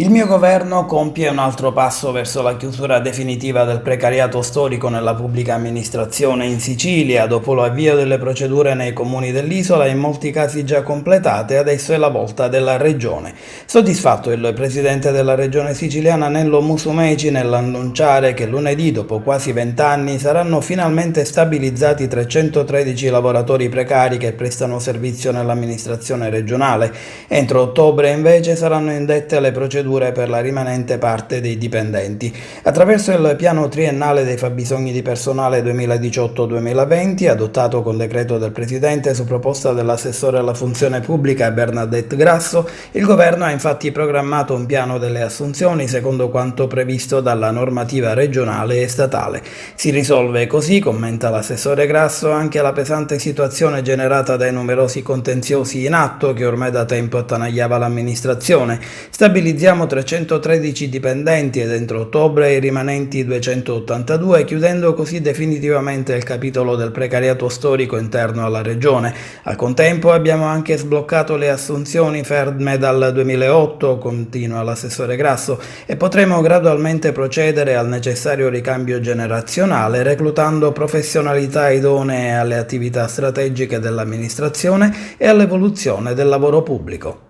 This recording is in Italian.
Il mio governo compie un altro passo verso la chiusura definitiva del precariato storico nella pubblica amministrazione in Sicilia. Dopo l'avvio delle procedure nei comuni dell'isola, in molti casi già completate, adesso è la volta della regione. Soddisfatto il presidente della regione siciliana Nello Musumeci nell'annunciare che lunedì, dopo quasi 20 anni, saranno finalmente stabilizzati 313 lavoratori precari che prestano servizio nell'amministrazione regionale. Entro ottobre invece saranno indette le procedure per la rimanente parte dei dipendenti. Attraverso il piano triennale dei fabbisogni di personale 2018-2020, adottato con decreto del Presidente su proposta dell'assessore alla funzione pubblica Bernadette Grasso, il governo ha infatti programmato un piano delle assunzioni secondo quanto previsto dalla normativa regionale e statale. Si risolve così, commenta l'assessore Grasso, anche la pesante situazione generata dai numerosi contenziosi in atto che ormai da tempo attanagliava l'amministrazione. Stabilizziamo 313 dipendenti ed entro ottobre i rimanenti 282, chiudendo così definitivamente il capitolo del precariato storico interno alla regione. Al contempo abbiamo anche sbloccato le assunzioni ferme dal 2008, continua l'assessore Grasso, e potremo gradualmente procedere al necessario ricambio generazionale, reclutando professionalità idonee alle attività strategiche dell'amministrazione e all'evoluzione del lavoro pubblico.